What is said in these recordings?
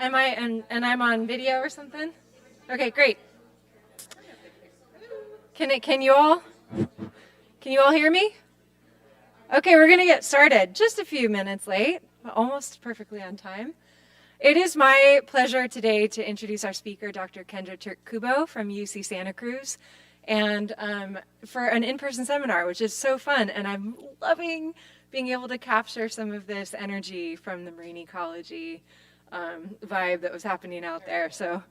Am I and I'm on video or something? Okay, great. Can you all hear me? Okay, we're gonna get started. Just a few minutes late, almost perfectly on time. It is my pleasure today to introduce our speaker, Dr. Kendra Turk-Kubo from UC Santa Cruz, and for an in-person seminar, which is so fun, and I'm loving being able to capture some of this energy from the marine ecology vibe that was happening out there. So,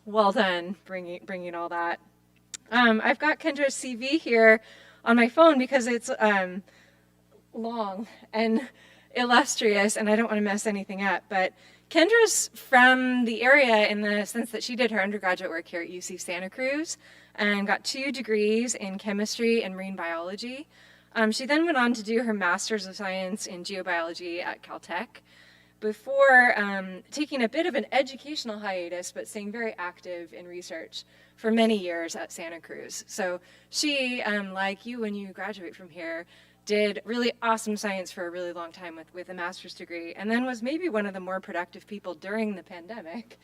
well done, bringing all that. I've got Kendra's CV here on my phone because it's long and illustrious, and I don't want to mess anything up. But Kendra's from the area in the sense that she did her undergraduate work here at UC Santa Cruz and got 2 degrees in chemistry and marine biology. She then went on to do her Master's of Science in Geobiology at Caltech before taking a bit of an educational hiatus, but staying very active in research for many years at Santa Cruz. So she, like you when you graduate from here, did really awesome science for a really long time with a master's degree, and then was maybe one of the more productive people during the pandemic,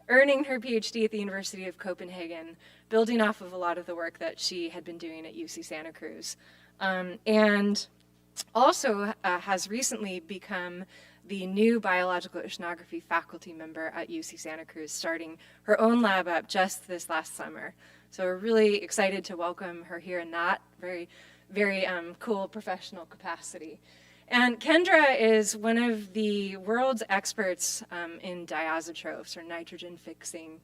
earning her PhD at the University of Copenhagen, building off of a lot of the work that she had been doing at UC Santa Cruz. And also has recently become the new biological oceanography faculty member at UC Santa Cruz, starting her own lab up just this last summer. So we're really excited to welcome her here in that very cool professional capacity. And Kendra is one of the world's experts in diazotrophs, or nitrogen-fixing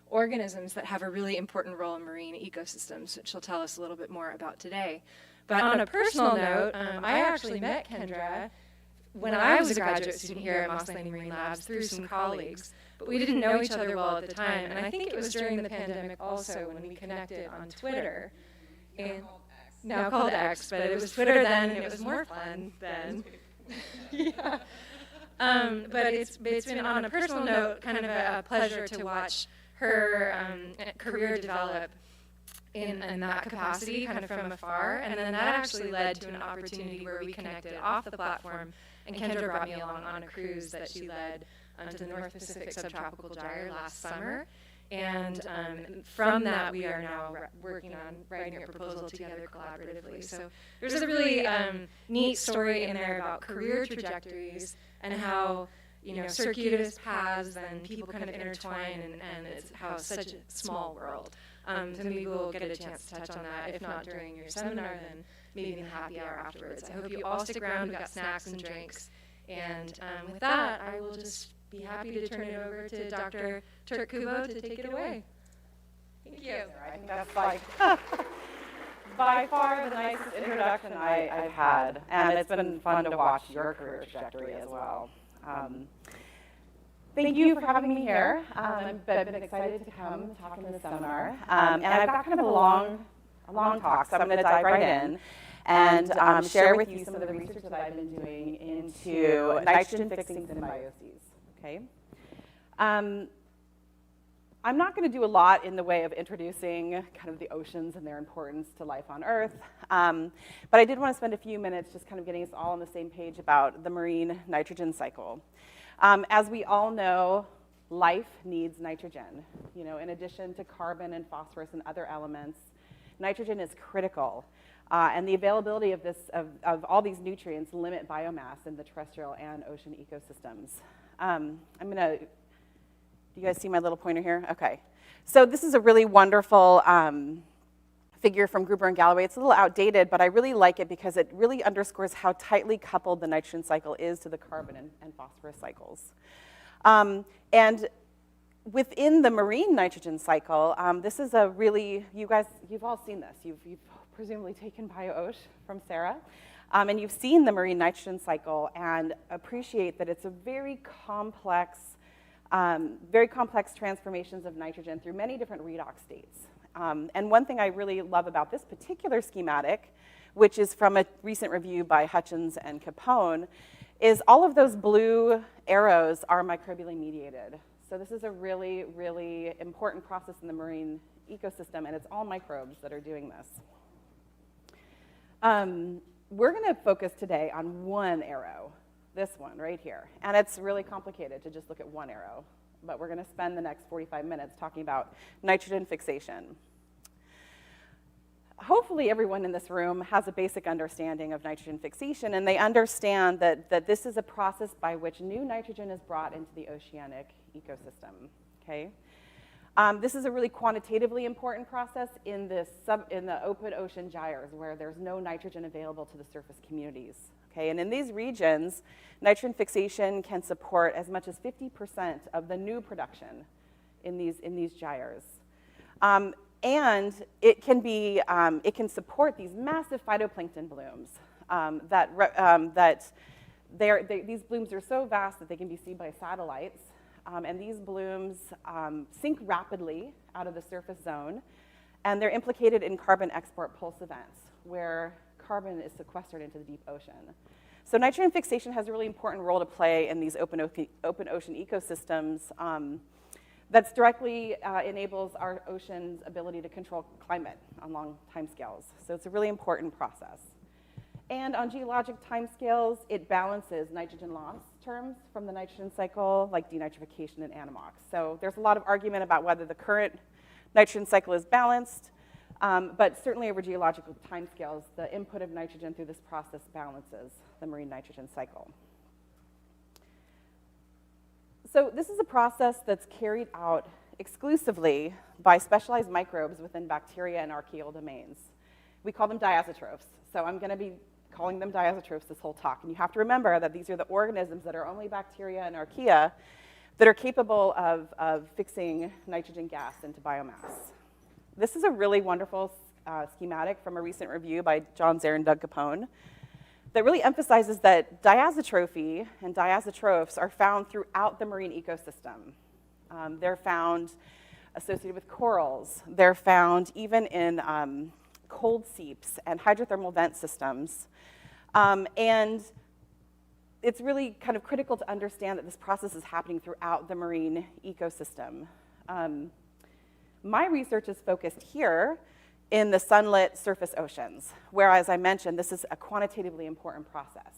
organisms that have a really important role in marine ecosystems, which she'll tell us a little bit more about today. But on a personal note, I actually met Kendra when I was a graduate student here at Moss Landing Marine Labs through some colleagues, but we didn't know each other well at the time, and I think it was during the pandemic also when we connected on Twitter. And now called X, but it was Twitter then, and it was more fun then. Yeah. But it's been, on a personal note, kind of a pleasure to watch her career develop in that capacity, kind of from afar, and then that actually led to an opportunity where we connected off the platform, and Kendra brought me along on a cruise that she led to the North Pacific subtropical gyre last summer. And from that, we are now working on writing a proposal together collaboratively. So there's a really neat story in there about career trajectories and how, circuitous paths and people kind of intertwine, and it's how it's such a small world. So maybe we'll get a chance to touch on that. If not during your seminar, then maybe in the happy hour afterwards. I hope you all stick around. We've got snacks and drinks. And with that, I will just be happy to turn it over to Dr. Turk-Kubo to take it away. Thank you. I think that's by far the nicest introduction I've had, and it's been fun to watch your career trajectory as well. Thank you for having me here. I've been excited to come talk in this seminar, and I've got kind of a long talk, so I'm going to dive right in and share with you some of the research that I've been doing into nitrogen-fixing symbioses. Okay. I'm not going to do a lot in the way of introducing kind of the oceans and their importance to life on Earth, but I did want to spend a few minutes just kind of getting us all on the same page about the marine nitrogen cycle. As we all know, life needs nitrogen. In addition to carbon and phosphorus and other elements, nitrogen is critical. And the availability of all these nutrients limit biomass in the terrestrial and ocean ecosystems. Do you guys see my little pointer here? Okay. So this is a really wonderful figure from Gruber and Galloway. It's a little outdated, but I really like it because it really underscores how tightly coupled the nitrogen cycle is to the carbon and phosphorus cycles. And within the marine nitrogen cycle, this is a really, you've all seen this. You've presumably taken BioOsh from Sarah. And you've seen the marine nitrogen cycle and appreciate that it's a very complex transformations of nitrogen through many different redox states. And one thing I really love about this particular schematic, which is from a recent review by Hutchins and Capone, is all of those blue arrows are microbially mediated. So this is a really, really important process in the marine ecosystem, and it's all microbes that are doing this. We're going to focus today on one arrow, this one right here. And it's really complicated to just look at one arrow, but we're going to spend the next 45 minutes talking about nitrogen fixation. Hopefully everyone in this room has a basic understanding of nitrogen fixation, and they understand that this is a process by which new nitrogen is brought into the oceanic ecosystem, okay? This is a really quantitatively important process in the open ocean gyres where there's no nitrogen available to the surface communities, okay? And in these regions, nitrogen fixation can support as much as 50% of the new production in these gyres. And it can support these massive phytoplankton blooms these blooms are so vast that they can be seen by satellites. And these blooms sink rapidly out of the surface zone, and they're implicated in carbon export pulse events, where carbon is sequestered into the deep ocean. So nitrogen fixation has a really important role to play in these open ocean ecosystems that directly enables our ocean's ability to control climate on long timescales. So it's a really important process. And on geologic timescales, it balances nitrogen loss terms from the nitrogen cycle, like denitrification and anammox. So there's a lot of argument about whether the current nitrogen cycle is balanced, but certainly over geological timescales, the input of nitrogen through this process balances the marine nitrogen cycle. So this is a process that's carried out exclusively by specialized microbes within bacteria and archaeal domains. We call them diazotrophs. So I'm going to be calling them diazotrophs this whole talk. And you have to remember that these are the organisms that are only bacteria and archaea that are capable of fixing nitrogen gas into biomass. This is a really wonderful schematic from a recent review by John Zare and Doug Capone that really emphasizes that diazotrophy and diazotrophs are found throughout the marine ecosystem. They're found associated with corals. They're found even in cold seeps and hydrothermal vent systems. And it's really kind of critical to understand that this process is happening throughout the marine ecosystem. My research is focused here in the sunlit surface oceans, where, as I mentioned, this is a quantitatively important process.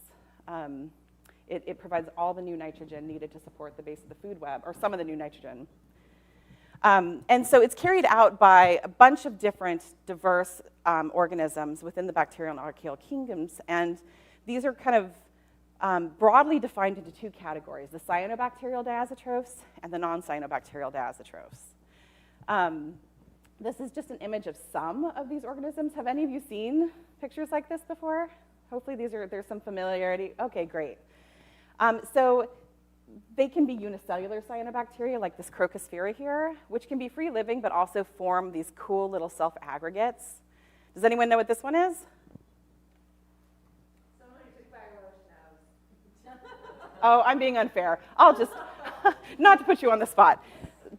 It provides all the new nitrogen needed to support the base of the food web, or some of the new nitrogen. And so it's carried out by a bunch of different diverse organisms within the bacterial and archaeal kingdoms, and these are kind of broadly defined into two categories, the cyanobacterial diazotrophs and the non-cyanobacterial diazotrophs. This is just an image of some of these organisms. Have any of you seen pictures like this before? Hopefully there's some familiarity. Okay, great. So they can be unicellular cyanobacteria, like this Crocosphaera here, which can be free-living but also form these cool little self-aggregates. Does anyone know what this one is? Someone who took bio knows. Oh, I'm being unfair. I'll just, not to put you on the spot.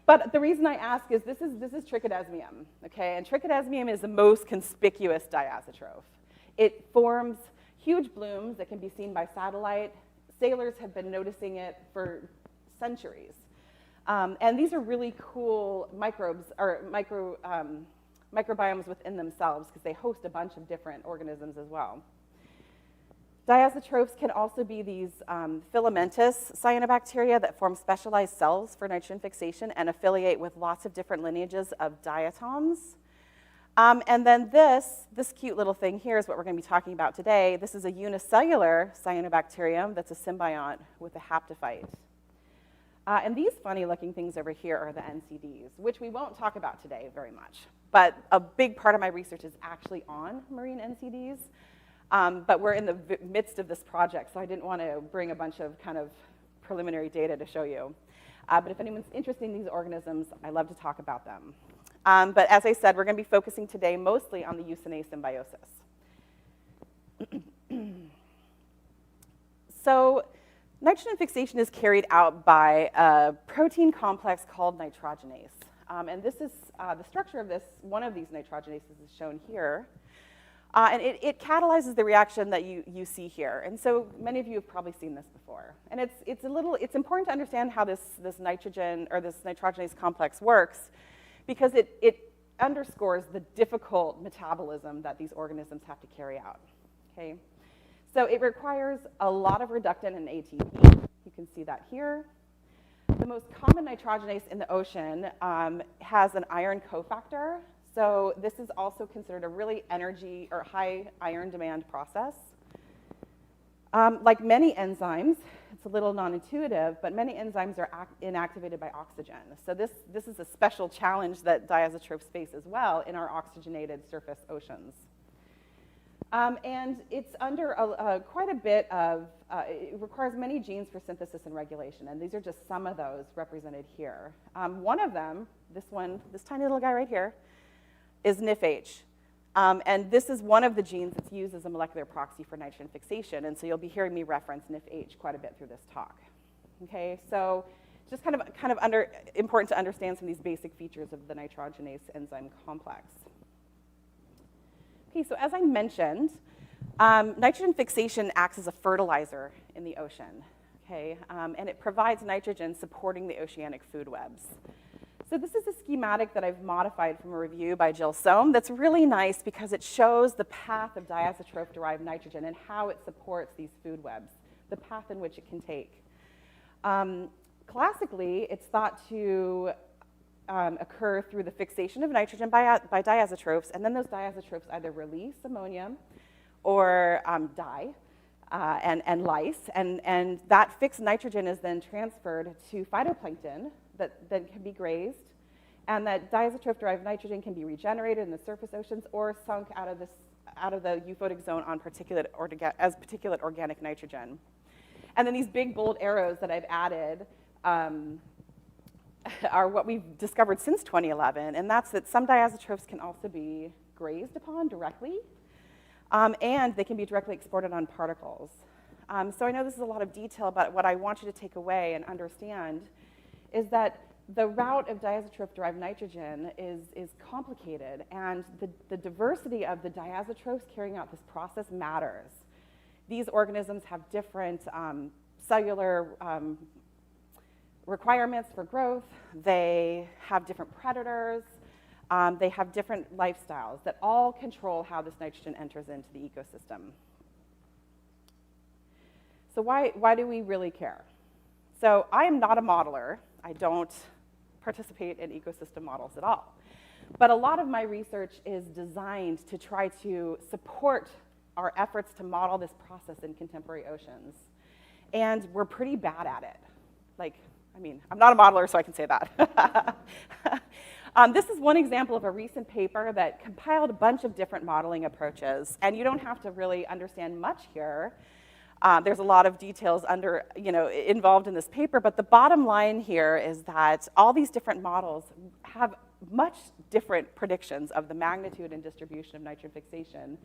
But the reason I ask is this is trichodesmium, okay? And trichodesmium is the most conspicuous diazotroph. It forms huge blooms that can be seen by satellite. Sailors have been noticing it for centuries. And these are really cool microbes, or microbiomes within themselves, because they host a bunch of different organisms as well. Diazotrophs can also be these filamentous cyanobacteria that form specialized cells for nitrogen fixation and affiliate with lots of different lineages of diatoms. And then this cute little thing here is what we're going to be talking about today. This is a unicellular cyanobacterium that's a symbiont with a haptophyte. And these funny-looking things over here are the NCDs, which we won't talk about today very much. But a big part of my research is actually on marine NCDs. But we're in the midst of this project, so I didn't want to bring a bunch of kind of preliminary data to show you. But if anyone's interested in these organisms, I love to talk about them. But as I said, we're going to be focusing today mostly on the Eucinae symbiosis. So nitrogen fixation is carried out by a protein complex called nitrogenase. And this is the structure of this. One of these nitrogenases is shown here. And it catalyzes the reaction that you see here. And so many of you have probably seen this before. And it's important to understand how this nitrogen or this nitrogenase complex works, because it underscores the difficult metabolism that these organisms have to carry out. Okay? So it requires a lot of reductant and ATP. You can see that here. The most common nitrogenase in the ocean has an iron cofactor. So this is also considered a really energy or high iron demand process. Like many enzymes, it's a little non-intuitive, but many enzymes are inactivated by oxygen. So this is a special challenge that diazotrophs face as well in our oxygenated surface oceans. And it's under quite a bit of, it requires many genes for synthesis and regulation, and these are just some of those represented here. One of them, this tiny little guy right here, is NIFH. And this is one of the genes that's used as a molecular proxy for nitrogen fixation, and so you'll be hearing me reference NIFH quite a bit through this talk. Okay, so just kind of important to understand some of these basic features of the nitrogenase enzyme complex. Okay, so as I mentioned, nitrogen fixation acts as a fertilizer in the ocean, okay, and it provides nitrogen supporting the oceanic food webs. So this is a schematic that I've modified from a review by Jill Sohm that's really nice because it shows the path of diazotroph-derived nitrogen and how it supports these food webs, the path in which it can take. Classically, it's thought to occur through the fixation of nitrogen by diazotrophs, and then those diazotrophs either release ammonium or die and lyse, and that fixed nitrogen is then transferred to phytoplankton that then can be grazed, and that diazotroph-derived nitrogen can be regenerated in the surface oceans or sunk out of the euphotic zone on as particulate organic nitrogen. And then these big bold arrows that I've added are what we've discovered since 2011, and that's that some diazotrophs can also be grazed upon directly, and they can be directly exported on particles. So I know this is a lot of detail, but what I want you to take away and understand is that the route of diazotroph-derived nitrogen is complicated, and the diversity of the diazotrophs carrying out this process matters. These organisms have different cellular requirements for growth. They have different predators. They have different lifestyles that all control how this nitrogen enters into the ecosystem. So why do we really care? So I am not a modeler. I don't participate in ecosystem models at all. But a lot of my research is designed to try to support our efforts to model this process in contemporary oceans. And we're pretty bad at it. I'm not a modeler, so I can say that. This is one example of a recent paper that compiled a bunch of different modeling approaches. And you don't have to really understand much here. There's a lot of details involved in this paper, but the bottom line here is that all these different models have much different predictions of the magnitude and distribution of nitrogen fixation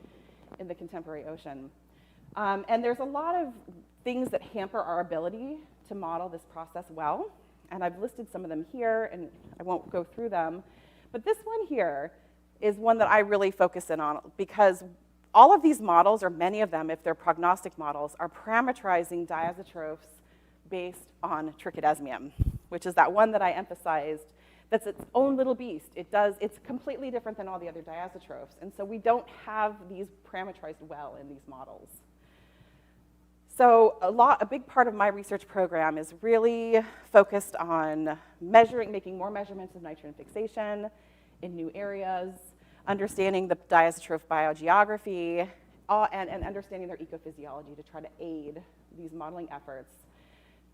in the contemporary ocean. And there's a lot of things that hamper our ability to model this process well, and I've listed some of them here, and I won't go through them. But this one here is one that I really focus in on because all of these models, or many of them, if they're prognostic models, are parameterizing diazotrophs based on trichodesmium, which is that one that I emphasized that's its own little beast. It's completely different than all the other diazotrophs, and so we don't have these parameterized well in these models. So a big part of my research program is really focused on making more measurements of nitrogen fixation in new areas, understanding the diazotroph biogeography, and understanding their ecophysiology to try to aid these modeling efforts,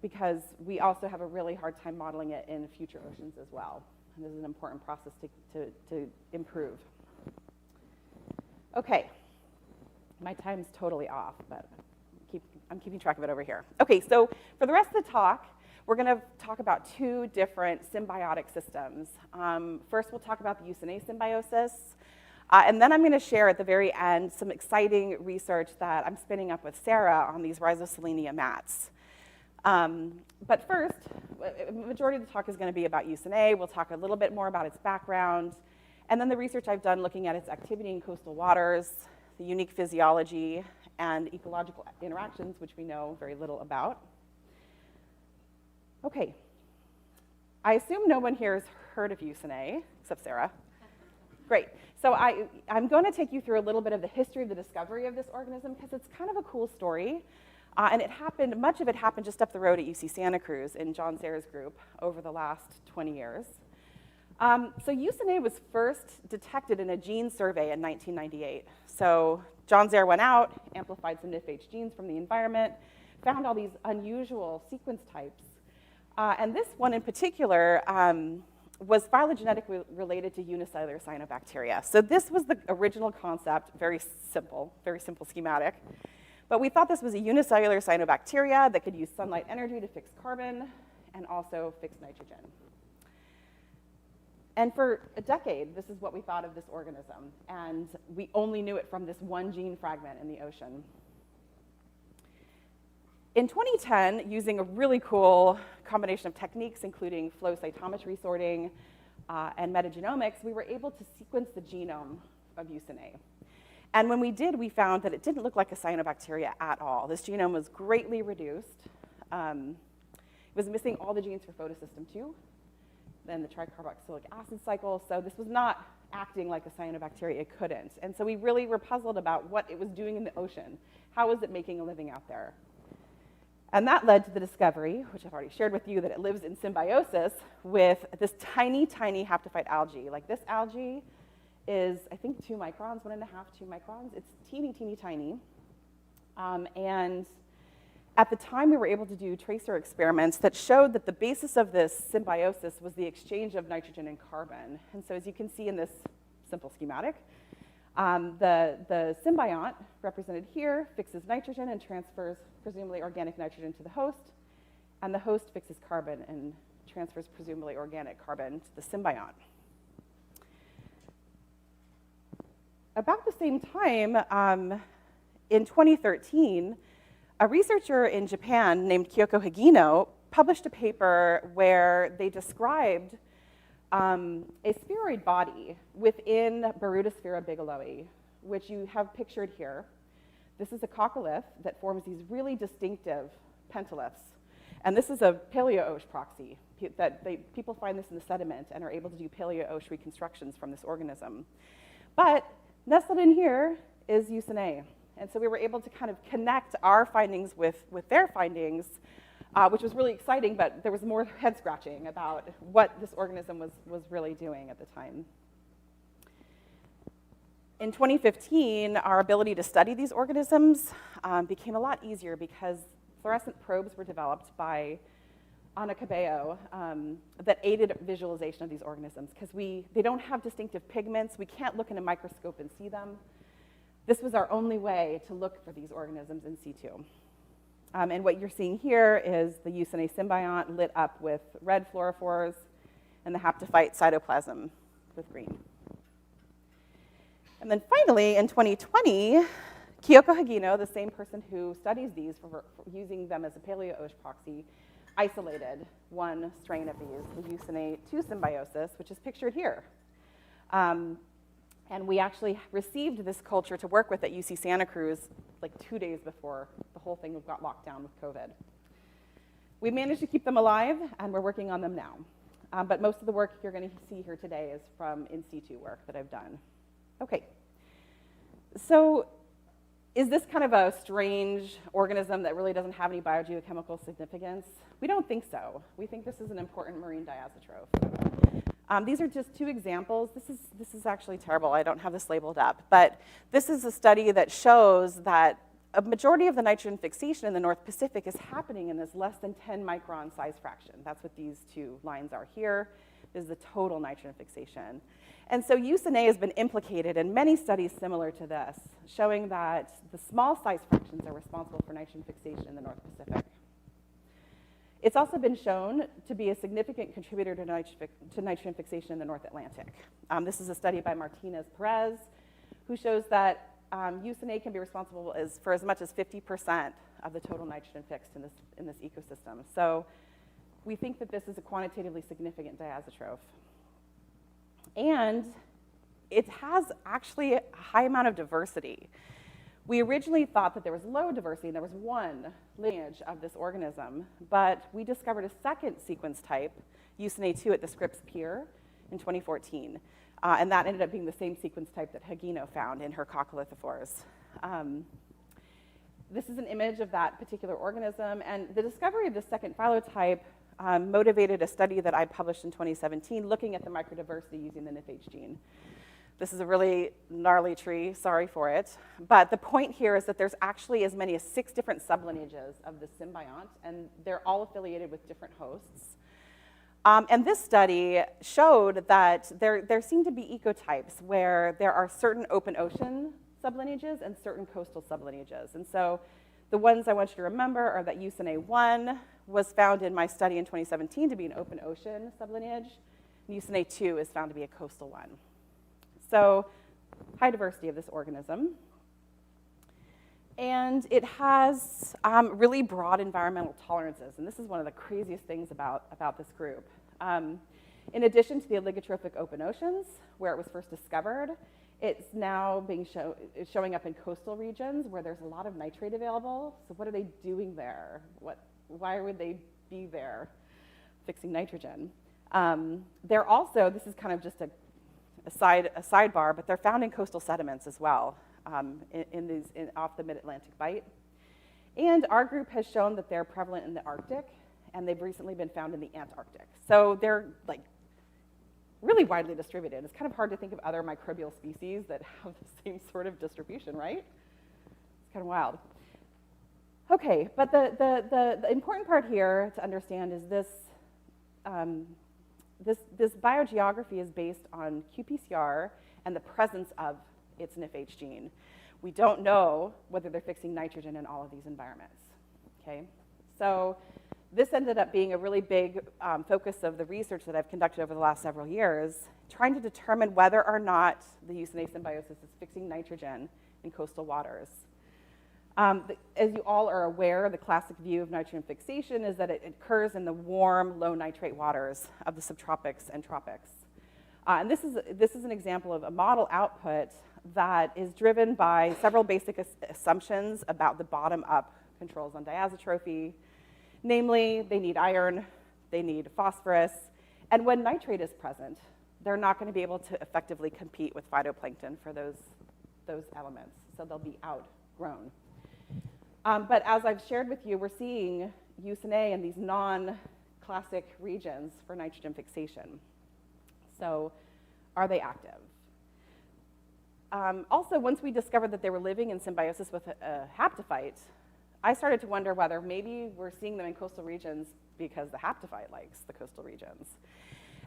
because we also have a really hard time modeling it in future oceans as well. And this is an important process to improve. Okay, my time's totally off, but I'm keeping track of it over here. Okay, so for the rest of the talk, we're going to talk about two different symbiotic systems. First, we'll talk about the eucinase symbiosis, and then I'm going to share at the very end some exciting research that I'm spinning up with Sarah on these rhizoselenia mats. But first, the majority of the talk is going to be about eucinae. We'll talk a little bit more about its background, and then the research I've done looking at its activity in coastal waters, the unique physiology, and ecological interactions, which we know very little about. Okay, I assume no one here has heard of eucinae, except Sarah. Great. So I'm going to take you through a little bit of the history of the discovery of this organism because it's kind of a cool story. And much of it happened just up the road at UC Santa Cruz in John Zer's group over the last 20 years. So Eucinae was first detected in a gene survey in 1998. So John Zer went out, amplified some NIFH genes from the environment, found all these unusual sequence types. And this one in particular was phylogenetically related to unicellular cyanobacteria. So this was the original concept, very simple schematic. But we thought this was a unicellular cyanobacteria that could use sunlight energy to fix carbon and also fix nitrogen. And for a decade, this is what we thought of this organism. And we only knew it from this one gene fragment in the ocean. In 2010, using a really cool combination of techniques, including flow cytometry sorting and metagenomics, we were able to sequence the genome of Eucinae. And when we did, we found that it didn't look like a cyanobacteria at all. This genome was greatly reduced. It was missing all the genes for photosystem 2, then the tricarboxylic acid cycle. So this was not acting like a cyanobacteria. It couldn't. And so we really were puzzled about what it was doing in the ocean. How was it making a living out there? And that led to the discovery, which I've already shared with you, that it lives in symbiosis with this tiny, tiny haptophyte algae. Like this algae is, I think, 2 microns, 1.5, 2 microns. It's teeny, teeny, tiny. And at the time, we were able to do tracer experiments that showed that the basis of this symbiosis was the exchange of nitrogen and carbon. And so as you can see in this simple schematic, the symbiont, represented here, fixes nitrogen and transfers presumably organic nitrogen to the host, and the host fixes carbon and transfers presumably organic carbon to the symbiont. About the same time, in 2013, a researcher in Japan named Kyoko Higino published a paper where they described a spheroid body within Barudosphaera bigelowii, which you have pictured here. This is a coccolith that forms these really distinctive pentaliths. And this is a paleo-ocean proxy. People find this in the sediment and are able to do paleo-ocean reconstructions from this organism. But nestled in here is Eucinae. And so we were able to kind of connect our findings with their findings, which was really exciting, but there was more head scratching about what this organism was really doing at the time. In 2015, our ability to study these organisms became a lot easier because fluorescent probes were developed by Ana Cabello that aided visualization of these organisms because they don't have distinctive pigments. We can't look in a microscope and see them. This was our only way to look for these organisms in situ. And what you're seeing here is the Eucinae symbiont lit up with red fluorophores and the haptophyte cytoplasm with green. And then finally, in 2020, Kyoko Higino, the same person who studies these for using them as a paleo-ocean proxy, isolated one strain of these, the Eucinae 2 symbiosis, which is pictured here. And we actually received this culture to work with at UC Santa Cruz like 2 days before the whole thing got locked down with COVID. We managed to keep them alive, and we're working on them now. But most of the work you're going to see here today is from in situ work that I've done. Okay, so is this kind of a strange organism that really doesn't have any biogeochemical significance? We don't think so. We think this is an important marine diazotroph. These are just 2 examples. This is actually terrible. I don't have this labeled up. But this is a study that shows that a majority of the nitrogen fixation in the North Pacific is happening in this less than 10 micron size fraction. That's what these 2 lines are here. This is the total nitrogen fixation. And so Eucinae has been implicated in many studies similar to this, showing that the small size fractions are responsible for nitrogen fixation in the North Pacific. It's also been shown to be a significant contributor to nitrogen fixation in the North Atlantic. This is a study by Martinez-Perez, who shows that Eucinae can be responsible for as much as 50% of the total nitrogen fixed in this ecosystem. So we think that this is a quantitatively significant diazotroph. And it has actually a high amount of diversity. We originally thought that there was low diversity and there was one lineage of this organism, but we discovered a second sequence type, Eucinae 2 at the Scripps Pier in 2014. And that ended up being the same sequence type that Hagino found in her coccolithophores. This is an image of that particular organism, and the discovery of the second phylotype motivated a study that I published in 2017 looking at the microdiversity using the NFH gene. This is a really gnarly tree, sorry for it. But the point here is that there's actually as many as 6 different sublineages of the symbiont, and they're all affiliated with different hosts. And this study showed that there seem to be ecotypes where there are certain open ocean sublineages and certain coastal sublineages. And so the ones I want you to remember are that Eusine-1 was found in my study in 2017 to be an open ocean sublineage, and Eusine-2 is found to be a coastal one. So high diversity of this organism. And it has really broad environmental tolerances, and this is one of the craziest things about this group. In addition to the oligotrophic open oceans, where it was first discovered, it's now showing up in coastal regions where there's a lot of nitrate available. So what are they doing there? Why would they be there fixing nitrogen? They're also, this is kind of just a sidebar, but they're found in coastal sediments as well, off the mid-Atlantic bight. And our group has shown that they're prevalent in the Arctic, and they've recently been found in the Antarctic. So they're like really widely distributed. It's kind of hard to think of other microbial species that have the same sort of distribution, right? It's kind of wild. Okay, but the important part here to understand is this biogeography is based on qPCR and the presence of its NFH gene. We don't know whether they're fixing nitrogen in all of these environments, okay? So this ended up being a really big focus of the research that I've conducted over the last several years, trying to determine whether or not the Eusine symbiosis is fixing nitrogen in coastal waters. As you all are aware, the classic view of nitrogen fixation is that it occurs in the warm, low nitrate waters of the subtropics and tropics. And this is an example of a model output that is driven by several basic assumptions about the bottom-up controls on diazotrophy. Namely, they need iron, they need phosphorus, and when nitrate is present, they're not going to be able to effectively compete with phytoplankton for those elements, so they'll be outgrown. But as I've shared with you, we're seeing Eusine in these non-classic regions for nitrogen fixation. So are they active? Also, once we discovered that they were living in symbiosis with a haptophyte, I started to wonder whether maybe we're seeing them in coastal regions because the haptophyte likes the coastal regions.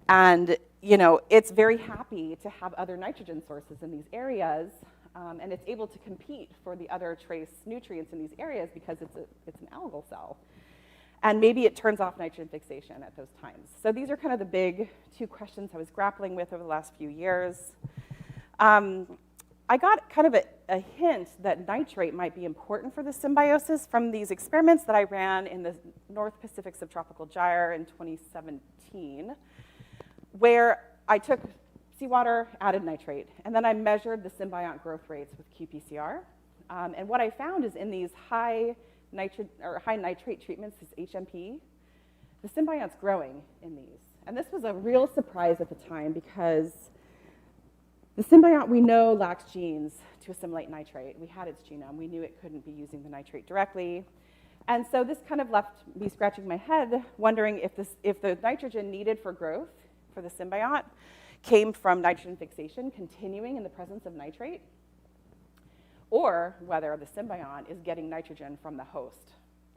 And, you know, it's very happy to have other nitrogen sources in these areas, and it's able to compete for the other trace nutrients in these areas because it's an algal cell. And maybe it turns off nitrogen fixation at those times. So these are kind of the big 2 questions I was grappling with over the last few years. I got kind of a hint that nitrate might be important for the symbiosis from these experiments that I ran in the North Pacific subtropical gyre in 2017, where I took seawater, added nitrate, and then I measured the symbiont growth rates with qPCR. And what I found is in these high nitrate treatments, this HMP, the symbiont's growing in these. And this was a real surprise at the time because the symbiont, we know, lacks genes to assimilate nitrate. We had its genome. We knew it couldn't be using the nitrate directly. And so this kind of left me scratching my head, wondering if the nitrogen needed for growth for the symbiont came from nitrogen fixation continuing in the presence of nitrate, or whether the symbiont is getting nitrogen from the host.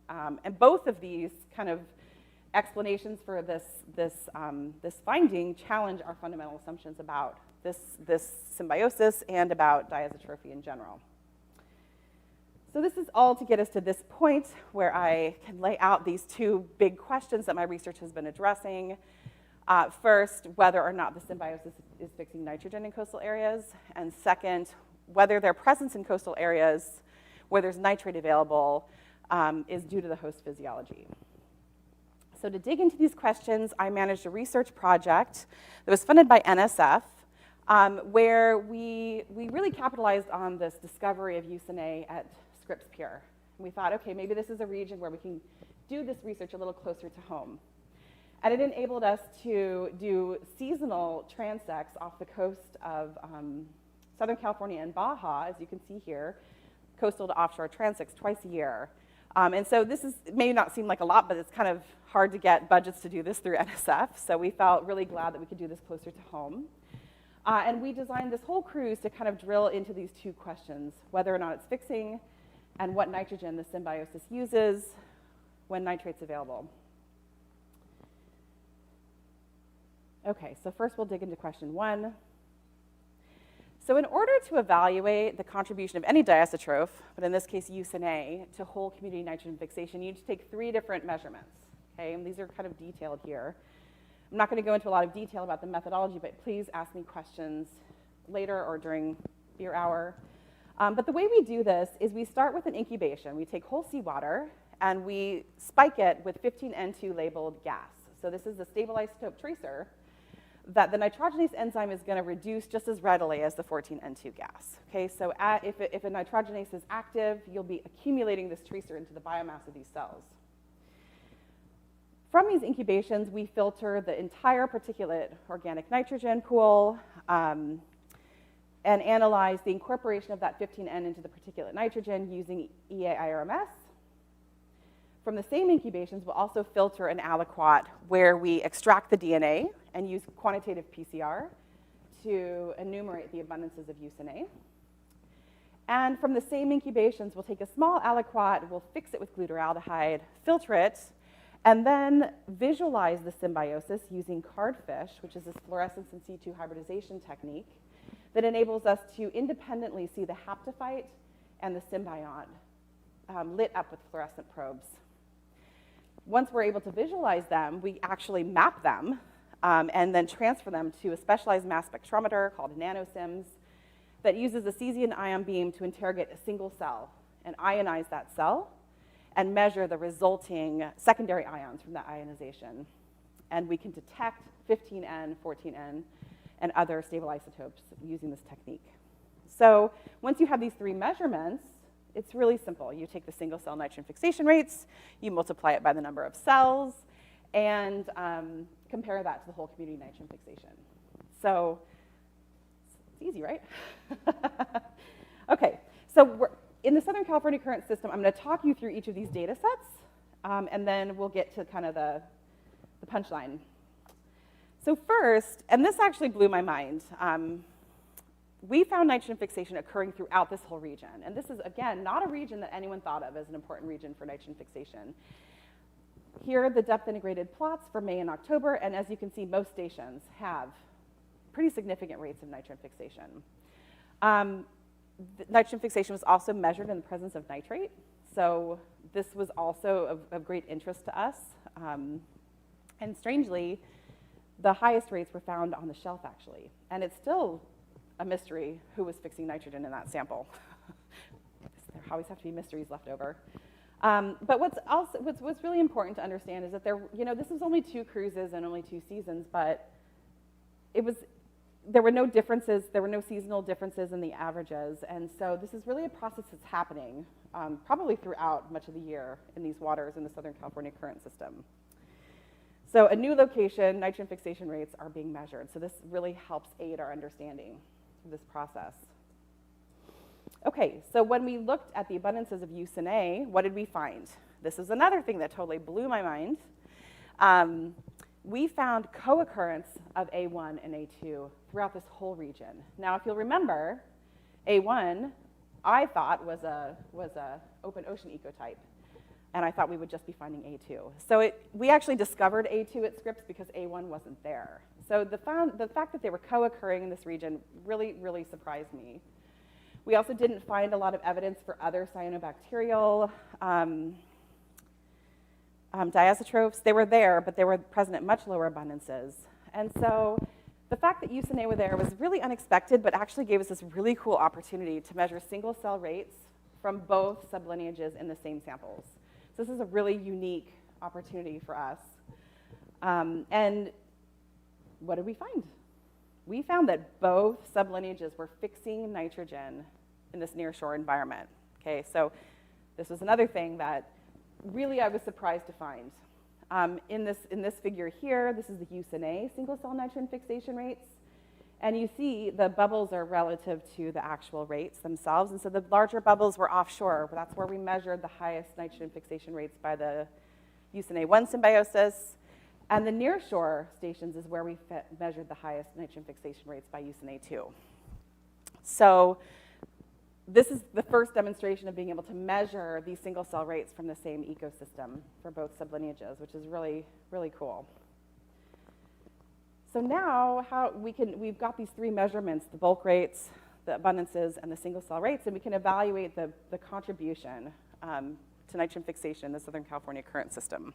And both of these kind of explanations for this finding challenge our fundamental assumptions about this symbiosis and about diazotrophy in general. So this is all to get us to this point where I can lay out these 2 big questions that my research has been addressing. First, whether or not the symbiosis is fixing nitrogen in coastal areas, and second, whether their presence in coastal areas where there's nitrate available is due to the host physiology. So to dig into these questions, I managed a research project that was funded by NSF, where we really capitalized on this discovery of Eusine at Scripps Pure. And we thought, okay, maybe this is a region where we can do this research a little closer to home. And it enabled us to do seasonal transects off the coast of Southern California and Baja, as you can see here, coastal to offshore transects twice a year. And so this may not seem like a lot, but it's kind of hard to get budgets to do this through NSF. So we felt really glad that we could do this closer to home. And we designed this whole cruise to kind of drill into these two questions, whether or not it's fixing and what nitrogen the symbiosis uses when nitrate's available. Okay, so first we'll dig into question 1. So in order to evaluate the contribution of any diazotroph, but in this case use A, to whole community nitrogen fixation, you need to take 3 different measurements. Okay, and these are kind of detailed here. I'm not going to go into a lot of detail about the methodology, but please ask me questions later or during your hour. But the way we do this is we start with an incubation. We take whole seawater and we spike it with 15N2 labeled gas. So this is the stable isotope tracer that the nitrogenase enzyme is going to reduce just as readily as the 14N2 gas. Okay, so if a nitrogenase is active, you'll be accumulating this tracer into the biomass of these cells. From these incubations, we filter the entire particulate organic nitrogen pool and analyze the incorporation of that 15N into the particulate nitrogen using EA-IRMS. From the same incubations, we'll also filter an aliquot where we extract the DNA and use quantitative PCR to enumerate the abundances of eucin-A. And from the same incubations, we'll take a small aliquot, we'll fix it with glutaraldehyde, filter it, and then visualize the symbiosis using cardfish, which is this fluorescence in situ hybridization technique that enables us to independently see the haptophyte and the symbiont lit up with fluorescent probes. Once we're able to visualize them, we actually map them and then transfer them to a specialized mass spectrometer called nanosims that uses a cesium ion beam to interrogate a single cell and ionize that cell and measure the resulting secondary ions from that ionization. And we can detect 15N, 14N, and other stable isotopes using this technique. So once you have these 3 measurements, it's really simple. You take the single cell nitrogen fixation rates, you multiply it by the number of cells, and compare that to the whole community nitrogen fixation. So it's easy, right? Okay, so in the Southern California current system, I'm going to talk you through each of these data sets, and then we'll get to kind of the punchline. So first, and this actually blew my mind, we found nitrogen fixation occurring throughout this whole region. And this is, again, not a region that anyone thought of as an important region for nitrogen fixation. Here are the depth integrated plots for May and October, and as you can see, most stations have pretty significant rates of nitrogen fixation. Nitrogen fixation was also measured in the presence of nitrate, so this was also of great interest to us. And strangely, the highest rates were found on the shelf, actually. And it's still a mystery who was fixing nitrogen in that sample. There always have to be mysteries left over. But what's really important to understand is that this was only 2 cruises and only 2 seasons, but there were no differences, there were no seasonal differences in the averages, and so this is really a process that's happening probably throughout much of the year in these waters in the Southern California current system. So a new location, nitrogen fixation rates are being measured, so this really helps aid our understanding of this process. Okay, so when we looked at the abundances of eucin-A, what did we find? This is another thing that totally blew my mind. We found co-occurrence of A1 and A2 throughout this whole region. Now, if you'll remember, A1, I thought was a open ocean ecotype, and I thought we would just be finding A2. So we actually discovered A2 at Scripps because A1 wasn't there. So the fact that they were co-occurring in this region really, really surprised me. We also didn't find a lot of evidence for other cyanobacterial diazotrophs. They were there, but they were present at much lower abundances. And so the fact that eucin-A were there was really unexpected, but actually gave us this really cool opportunity to measure single cell rates from both sublineages in the same samples. So this is a really unique opportunity for us. And what did we find? We found that both sublineages were fixing nitrogen in this nearshore environment. Okay, so this was another thing that really I was surprised to find. In this figure here, this is the USNA single-cell nitrogen fixation rates. And you see the bubbles are relative to the actual rates themselves. And so the larger bubbles were offshore. That's where we measured the highest nitrogen fixation rates by the USNA1 symbiosis. And the nearshore stations is where we measured the highest nitrogen fixation rates by USNA2. So this is the first demonstration of being able to measure these single-cell rates from the same ecosystem for both sublineages, which is really, really cool. So now we've got these three measurements, the bulk rates, the abundances, and the single-cell rates, and we can evaluate the contribution to nitrogen fixation in the Southern California current system.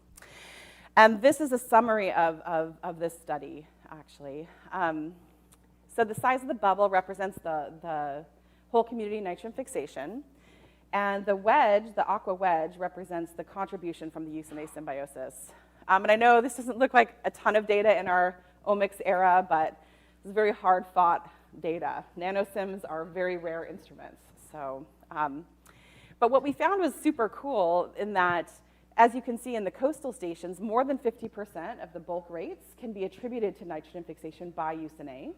And this is a summary of this study, actually. So the size of the bubble represents the whole community nitrogen fixation. And the wedge, the aqua wedge, represents the contribution from the USNA symbiosis. And I know this doesn't look like a ton of data in our omics era, but it's very hard-fought data. Nanosims are very rare instruments. So, but what we found was super cool in that, as you can see in the coastal stations, more than 50% of the bulk rates can be attributed to nitrogen fixation by USNA.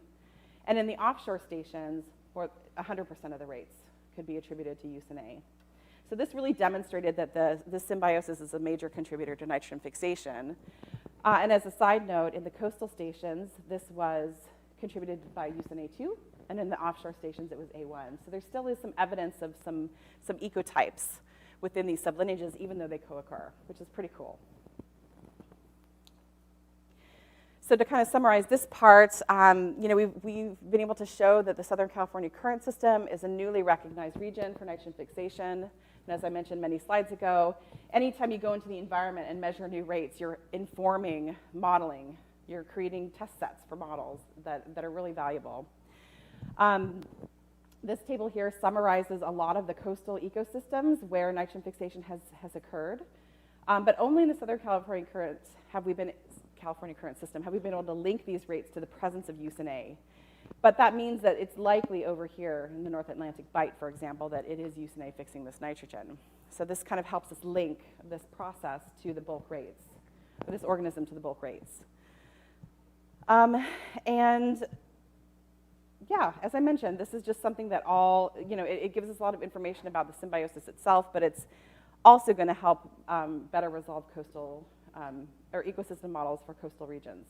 And in the offshore stations, 100% of the rates could be attributed to USNA. So this really demonstrated that the symbiosis is a major contributor to nitrogen fixation. And as a side note, in the coastal stations, this was contributed by USNA2, and in the offshore stations, it was A1. So there still is some evidence of some ecotypes within these sublineages, even though they co-occur, which is pretty cool. So to kind of summarize this part, we've been able to show that the Southern California current system is a newly recognized region for nitrogen fixation. And as I mentioned many slides ago, anytime you go into the environment and measure new rates, you're informing modeling. You're creating test sets for models that are really valuable. This table here summarizes a lot of the coastal ecosystems where nitrogen fixation has occurred. But only in the Southern California current system have we been able to link these rates to the presence of USNA. But that means that it's likely over here in the North Atlantic Bight, for example, that it is USNA fixing this nitrogen. So this kind of helps us link this process to the bulk rates, or this organism to the bulk rates. And yeah, as I mentioned, this is just something that it gives us a lot of information about the symbiosis itself, but it's also going to help better resolve coastal or ecosystem models for coastal regions.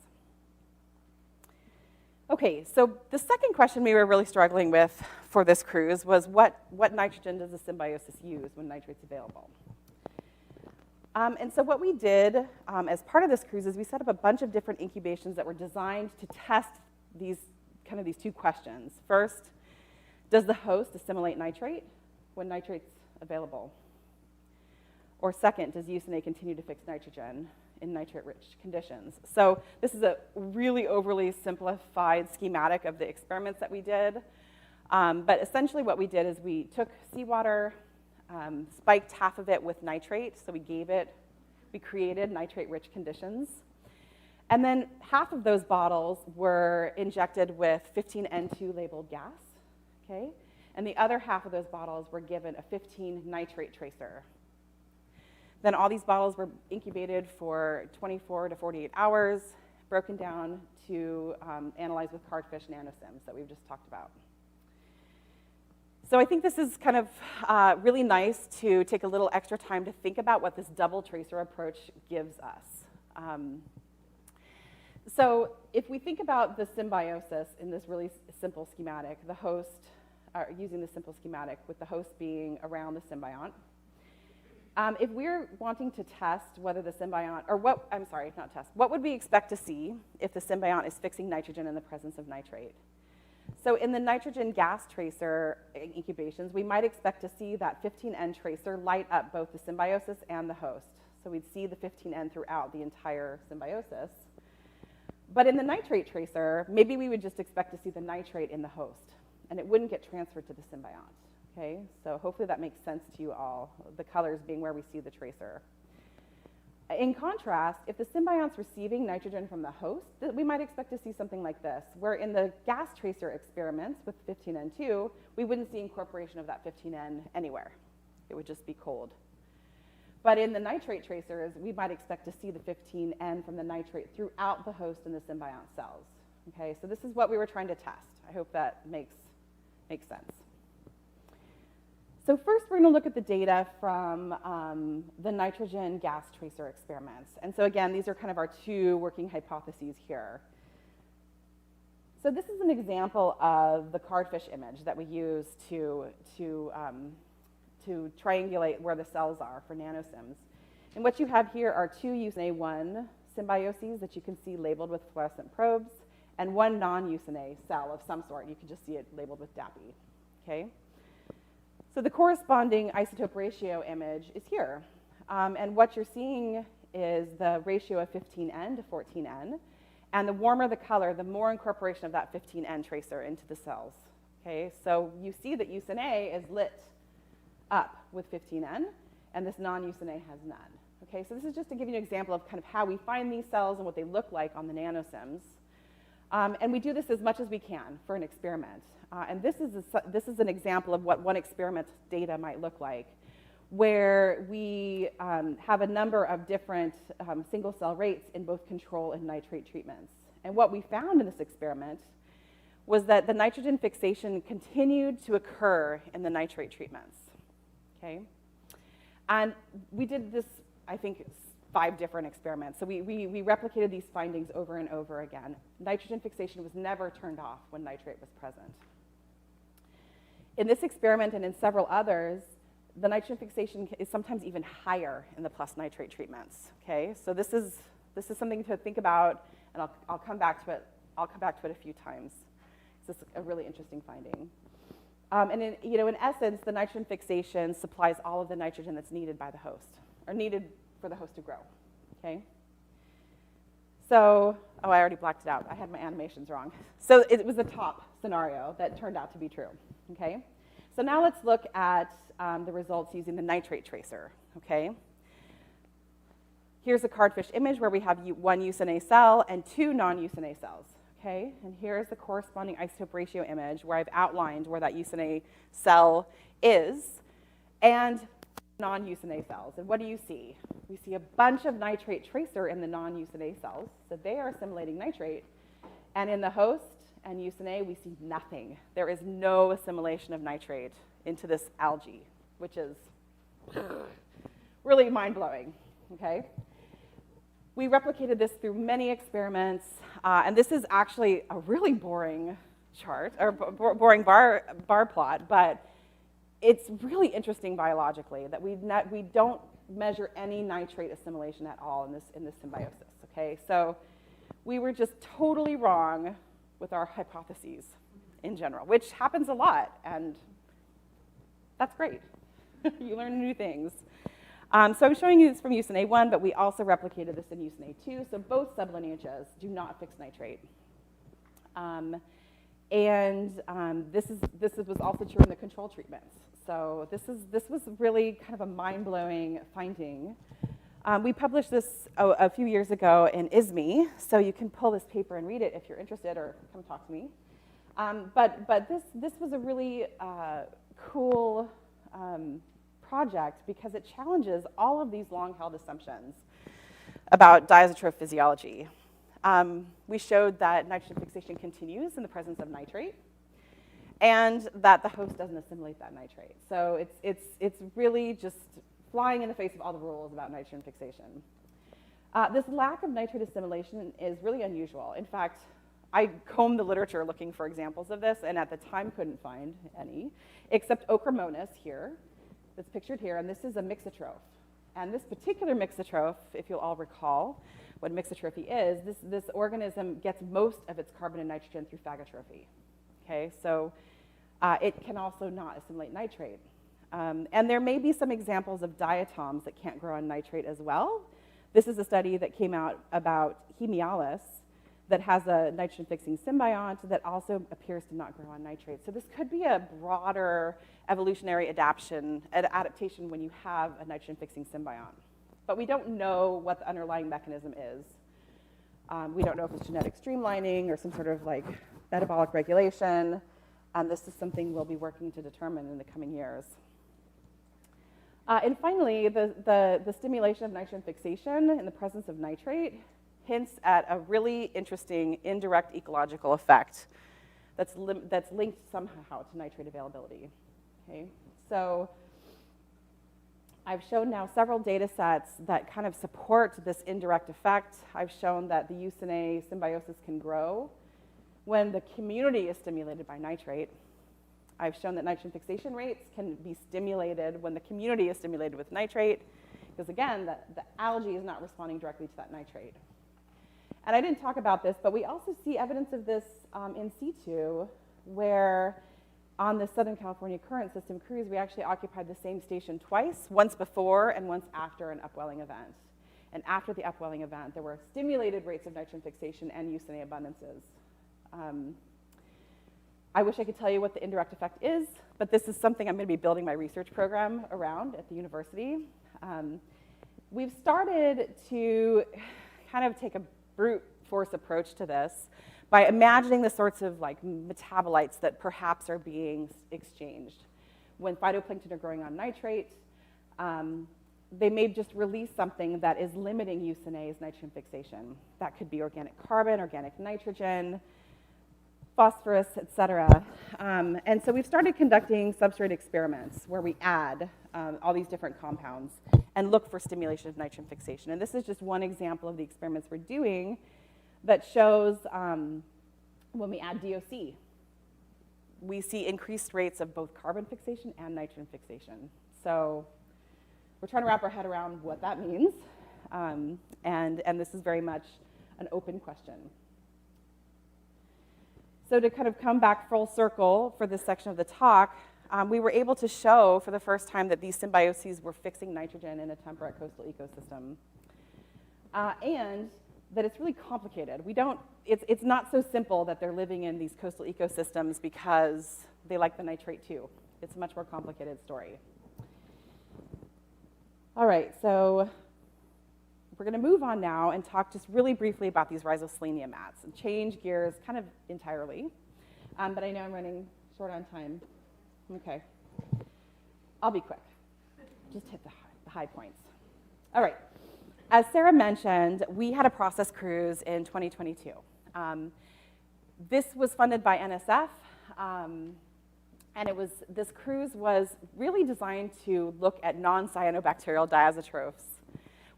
Okay, so the second question we were really struggling with for this cruise was what nitrogen does the symbiosis use when nitrate's available? And so what we did as part of this cruise is we set up a bunch of different incubations that were designed to test these two questions. First, does the host assimilate nitrate when nitrate's available? Or second, does USNA continue to fix nitrogen in nitrate-rich conditions? So this is a really overly simplified schematic of the experiments that we did. But essentially what we did is we took seawater, spiked half of it with nitrate, so we created nitrate-rich conditions. And then half of those bottles were injected with 15N2 labeled gas, okay? And the other half of those bottles were given a 15 nitrate tracer. Then all these bottles were incubated for 24 to 48 hours, broken down to analyze with cardfish nanosims that we've just talked about. So I think this is kind of really nice to take a little extra time to think about what this double tracer approach gives us. So if we think about the symbiosis in this really simple schematic, using the simple schematic with the host being around the symbiont, if we're wanting to test whether the symbiont, what would we expect to see if the symbiont is fixing nitrogen in the presence of nitrate? So in the nitrogen gas tracer incubations, we might expect to see that 15N tracer light up both the symbiosis and the host. So we'd see the 15N throughout the entire symbiosis. But in the nitrate tracer, maybe we would just expect to see the nitrate in the host, and it wouldn't get transferred to the symbiont. Okay, so hopefully that makes sense to you all, the colors being where we see the tracer. In contrast, if the symbiont's receiving nitrogen from the host, we might expect to see something like this, where in the gas tracer experiments with 15N2, we wouldn't see incorporation of that 15N anywhere. It would just be cold. But in the nitrate tracers, we might expect to see the 15N from the nitrate throughout the host and the symbiont cells. Okay, so this is what we were trying to test. I hope that makes sense. So first, we're going to look at the data from the nitrogen gas tracer experiments. And so again, these are kind of our two working hypotheses here. So this is an example of the cardfish image that we use to triangulate where the cells are for nanosims. And what you have here are two UCNA1 symbioses that you can see labeled with fluorescent probes, and one non-UCNA cell of some sort. You can just see it labeled with DAPI. Okay? So the corresponding isotope ratio image is here. And what you're seeing is the ratio of 15N to 14N. And the warmer the color, the more incorporation of that 15N tracer into the cells. Okay? So you see that UCNA is lit up with 15N, and this non-UCNA has none. Okay? So this is just to give you an example of kind of how we find these cells and what they look like on the nanosims. And we do this as much as we can for an experiment. And this is an example of what one experiment's data might look like, where we have a number of different single-cell rates in both control and nitrate treatments. And what we found in this experiment was that the nitrogen fixation continued to occur in the nitrate treatments. Okay? And we did this, I think, 5 different experiments. So we replicated these findings over and over again. Nitrogen fixation was never turned off when nitrate was present. In this experiment and in several others, the nitrogen fixation is sometimes even higher in the plus nitrate treatments. Okay, so this is something to think about, and I'll come back to it. I'll come back to it a few times. This is a really interesting finding. And in essence, the nitrogen fixation supplies all of the nitrogen that's needed by the host, or needed for the host to grow. Okay. So, I already blacked it out. I had my animations wrong. So it was the top scenario that turned out to be true. Okay. So now let's look at the results using the nitrate tracer. Okay. Here's a cardfish image where we have one UCNA cell and 2 non-UCNA cells. Okay, and here's the corresponding isotope ratio image where I've outlined where that UCNA cell is and non-UCNA cells. And what do you see? We see a bunch of nitrate tracer in the non-UCNA cells, so they are assimilating nitrate. And in the host and UCNA, we see nothing. There is no assimilation of nitrate into this algae, which is really mind-blowing. Okay. We replicated this through many experiments, and this is actually a really boring chart, or boring bar plot, but it's really interesting biologically that we don't measure any nitrate assimilation at all in this symbiosis, okay? So we were just totally wrong with our hypotheses in general, which happens a lot, and that's great. You learn new things. So I'm showing you this from UCNA1, but we also replicated this in UCNA2. So both sublineages do not fix nitrate. This was also true in the control treatments. So this was really kind of a mind-blowing finding. We published this a few years ago in ISME, so you can pull this paper and read it if you're interested, or come talk to me. But this was a really cool project because it challenges all of these long-held assumptions about diazotrope physiology. We showed that nitrogen fixation continues in the presence of nitrate, and that the host doesn't assimilate that nitrate. So it's really just flying in the face of all the rules about nitrogen fixation. This lack of nitrate assimilation is really unusual. In fact, I combed the literature looking for examples of this, and at the time couldn't find any, except Ochromonas here, that's pictured here, and this is a mixotroph. And this particular mixotroph, if you'll all recall what mixotrophy is, this organism gets most of its carbon and nitrogen through phagotrophy. Okay, so it can also not assimilate nitrate. And there may be some examples of diatoms that can't grow on nitrate as well. This is a study that came out about Hemialis that has a nitrogen-fixing symbiont that also appears to not grow on nitrate. So this could be a broader evolutionary adaptation when you have a nitrogen-fixing symbiont. But we don't know what the underlying mechanism is. We don't know if it's genetic streamlining or some sort of like metabolic regulation. And this is something we'll be working to determine in the coming years. And finally, the stimulation of nitrogen fixation in the presence of nitrate hints at a really interesting indirect ecological effect that's linked somehow to nitrate availability. Okay? So I've shown now several data sets that kind of support this indirect effect. I've shown that the eucine symbiosis can grow when the community is stimulated by nitrate. I've shown that nitrogen fixation rates can be stimulated when the community is stimulated with nitrate, because again, the algae is not responding directly to that nitrate. And I didn't talk about this, but we also see evidence of this in situ, where on the Southern California Current System cruise, we actually occupied the same station twice, once before and once after an upwelling event. And after the upwelling event, there were stimulated rates of nitrogen fixation and eucine abundances. I wish I could tell you what the indirect effect is, but this is something I'm going to be building my research program around at the university. We've started to kind of take a brute force approach to this by imagining the sorts of like metabolites that perhaps are being exchanged. When phytoplankton are growing on nitrate, they may just release something that is limiting eucine's nitrogen fixation. That could be organic carbon, organic nitrogen, phosphorus, et cetera. And so we've started conducting substrate experiments where we add all these different compounds and look for stimulation of nitrogen fixation. And this is just one example of the experiments we're doing that shows when we add DOC, we see increased rates of both carbon fixation and nitrogen fixation. So we're trying to wrap our head around what that means. And this is very much an open question. So to kind of come back full circle for this section of the talk, we were able to show for the first time that these symbioses were fixing nitrogen in a temperate coastal ecosystem. And that it's really complicated. It's not so simple that they're living in these coastal ecosystems because they like the nitrate too. It's a much more complicated story. All right, so we're going to move on now and talk just really briefly about these rhizoselenia mats and change gears kind of entirely. But I know I'm running short on time. Okay. I'll be quick. Just hit the high points. All right. As Sarah mentioned, we had a process cruise in 2022. This was funded by NSF, and this cruise was really designed to look at non-cyanobacterial diazotrophs,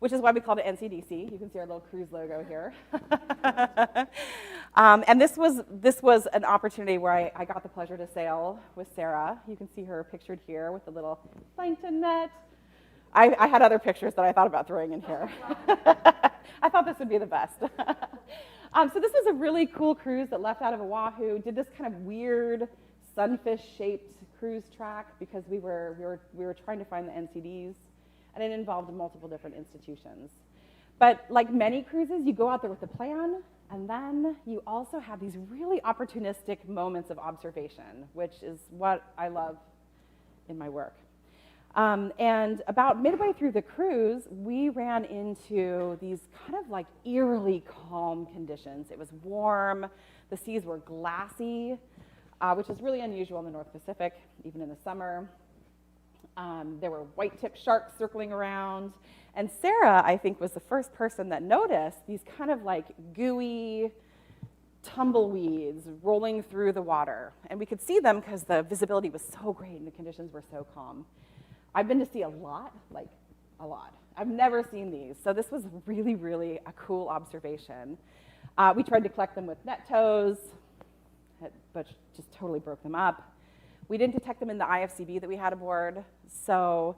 which is why we called it NCDC. You can see our little cruise logo here. And this was an opportunity where I got the pleasure to sail with Sarah. You can see her pictured here with the little plankton net. I had other pictures that I thought about throwing in here. I thought this would be the best. So this was a really cool cruise that left out of Oahu, did this kind of weird sunfish-shaped cruise track because we were trying to find the NCDs, and it involved multiple different institutions. But like many cruises, you go out there with a plan, and then you also have these really opportunistic moments of observation, which is what I love in my work. And about midway through the cruise, we ran into these kind of like eerily calm conditions. It was warm, the seas were glassy, which is really unusual in the North Pacific, even in the summer. There were white-tipped sharks circling around. And Sarah, I think, was the first person that noticed these kind of like gooey tumbleweeds rolling through the water. And we could see them because the visibility was so great and the conditions were so calm. I've been to sea a lot, like a lot. I've never seen these. So this was really, really a cool observation. We tried to collect them with net tows, but just totally broke them up. We didn't detect them in the IFCB that we had aboard. So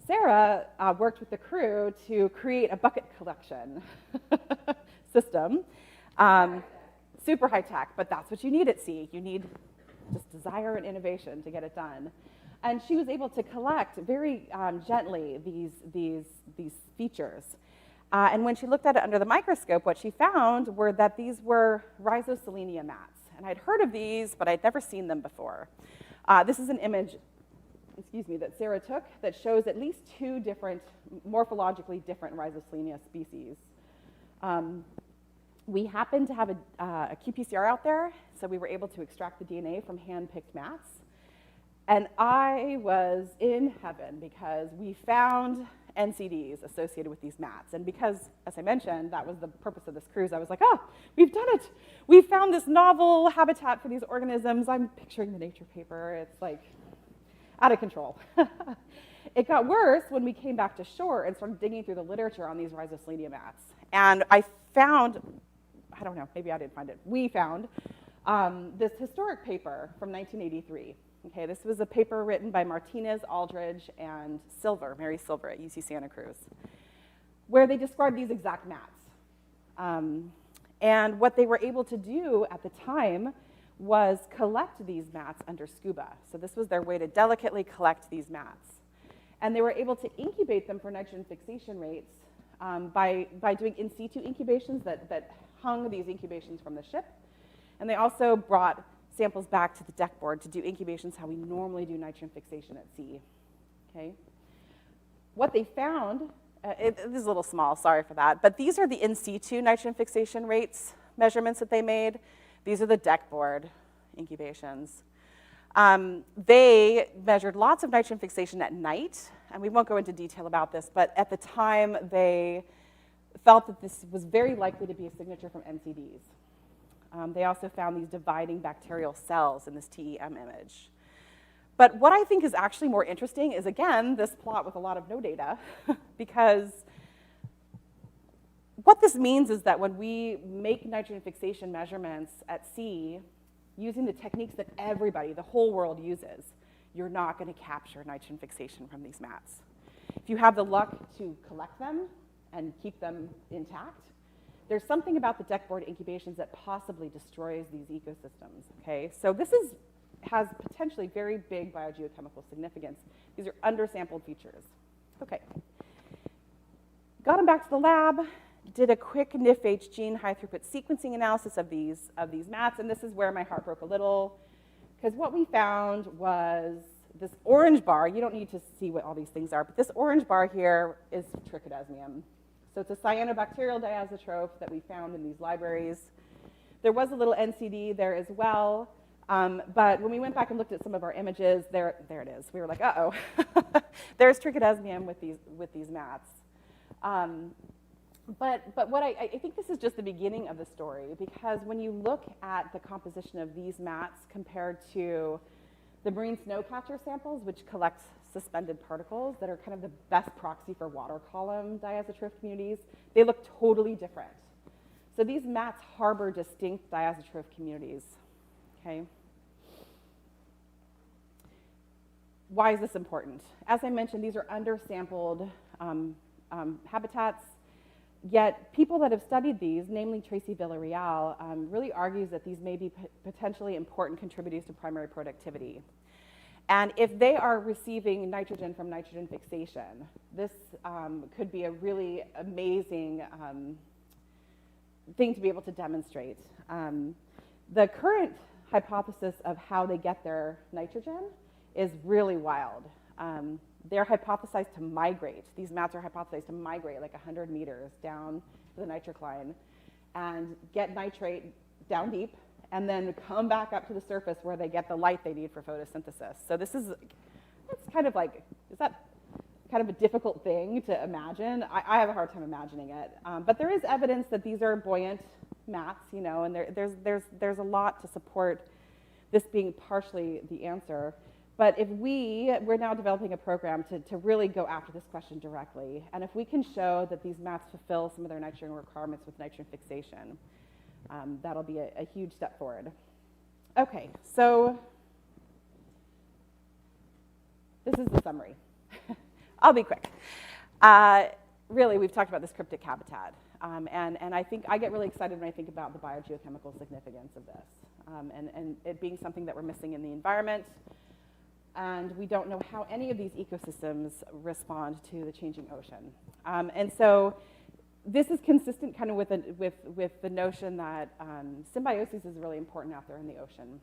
Sarah worked with the crew to create a bucket collection system. Super high tech, but that's what you need at sea. You need just desire and innovation to get it done. And she was able to collect very gently these features. And when she looked at it under the microscope, what she found were that these were rhizoselenia mats. And I'd heard of these, but I'd never seen them before. This is an image, that Sarah took that shows at least two different, morphologically different rhizoselenia species. We happened to have a qPCR out there, so we were able to extract the DNA from hand-picked mats. And I was in heaven because we found NCDs associated with these mats. And because, as I mentioned, that was the purpose of this cruise, I was like, oh, we've done it. We found this novel habitat for these organisms. I'm picturing the nature paper. It's like out of control. It got worse when we came back to shore and started digging through the literature on these rhizoslenia mats. And I found, I don't know, maybe I didn't find it. We found this historic paper from 1983. Okay, this was a paper written by Martinez, Aldridge, and Silver, Mary Silver at UC Santa Cruz, where they described these exact mats. And what they were able to do at the time was collect these mats under scuba. So this was their way to delicately collect these mats. And they were able to incubate them for nitrogen fixation rates by doing in situ incubations that hung these incubations from the ship. And they also brought samples back to the deck board to do incubations how we normally do nitrogen fixation at sea. Okay. What they found, this is a little small, sorry for that, but these are the in situ nitrogen fixation rates measurements that they made. These are the deck board incubations. They measured lots of nitrogen fixation at night, and we won't go into detail about this, but at the time they felt that this was very likely to be a signature from NCDs. They also found these dividing bacterial cells in this TEM image. But what I think is actually more interesting is, again, this plot with a lot of no data, because what this means is that when we make nitrogen fixation measurements at sea, using the techniques that everybody, the whole world uses, you're not going to capture nitrogen fixation from these mats. If you have the luck to collect them and keep them intact, there's something about the deck board incubations that possibly destroys these ecosystems, okay? So this has potentially very big biogeochemical significance. These are undersampled features. Okay. Got them back to the lab, did a quick NIFH gene high-throughput sequencing analysis of these mats, and this is where my heart broke a little, because what we found was this orange bar. You don't need to see what all these things are, but this orange bar here is trichodesmium. So it's a cyanobacterial diazotroph that we found in these libraries. There was a little NCD there as well, but when we went back and looked at some of our images, there it is. We were like, uh-oh, there's trichodesmium with these mats. But what I think this is just the beginning of the story, because when you look at the composition of these mats compared to the marine snowcatcher samples, which collect suspended particles that are kind of the best proxy for water column diazotroph communities, they look totally different. So these mats harbor distinct diazotroph communities, okay? Why is this important? As I mentioned, these are undersampled habitats, yet people that have studied these, namely Tracy Villarreal, really argues that these may be potentially important contributors to primary productivity. And if they are receiving nitrogen from nitrogen fixation, this could be a really amazing thing to be able to demonstrate. The current hypothesis of how they get their nitrogen is really wild. They're hypothesized to migrate. These mats are hypothesized to migrate like 100 meters down to the nitrocline and get nitrate down deep, and then come back up to the surface where they get the light they need for photosynthesis. So it's kind of like, is that kind of a difficult thing to imagine? I have a hard time imagining it. But there is evidence that these are buoyant mats, you know, and there's a lot to support this being partially the answer. But if we're now developing a program to really go after this question directly, and if we can show that these mats fulfill some of their nitrogen requirements with nitrogen fixation, that'll be a huge step forward. Okay, so this is the summary. I'll be quick. Really, we've talked about this cryptic habitat, and I think I get really excited when I think about the biogeochemical significance of this, and it being something that we're missing in the environment. And we don't know how any of these ecosystems respond to the changing ocean. And so this is consistent kind of with the notion that symbiosis is really important out there in the ocean.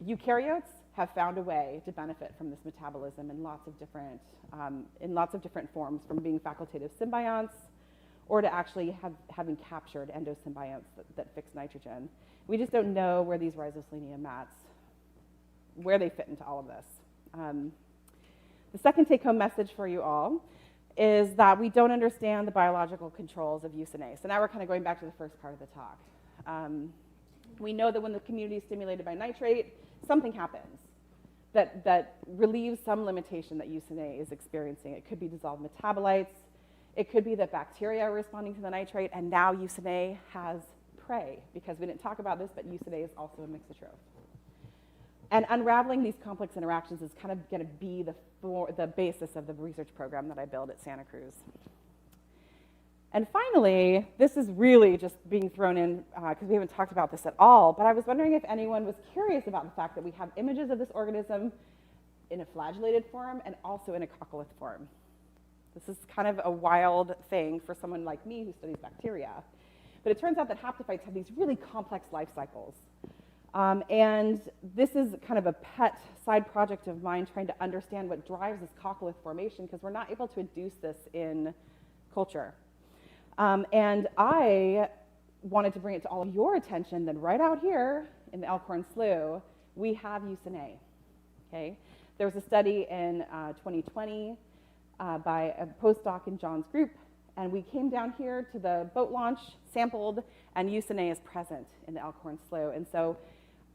Eukaryotes have found a way to benefit from this metabolism in lots of different forms, from being facultative symbionts or to actually having captured endosymbionts that fix nitrogen. We just don't know where these rhizoslenia mats where they fit into all of this. The second take-home message for you all is that we don't understand the biological controls of euthanasia. So now we're kind of going back to the first part of the talk. We know that when the community is stimulated by nitrate, something happens that relieves some limitation that euthanasia is experiencing. It could be dissolved metabolites. It could be that bacteria are responding to the nitrate, and now euthanasia has prey, because we didn't talk about this, but euthanasia is also a mixotroph. And unraveling these complex interactions is kind of going to be the basis of the research program that I built at Santa Cruz. And finally, this is really just being thrown in because we haven't talked about this at all, but I was wondering if anyone was curious about the fact that we have images of this organism in a flagellated form and also in a coccolith form. This is kind of a wild thing for someone like me who studies bacteria. But it turns out that haptophytes have these really complex life cycles. And this is kind of a pet side project of mine, trying to understand what drives this coccolith formation, because we're not able to induce this in culture. And I wanted to bring it to all of your attention that right out here in the Elkhorn Slough, we have euthanasia. Okay? There was a study in 2020 by a postdoc in John's group, and we came down here to the boat launch, sampled, and euthanasia is present in the Elkhorn Slough. And so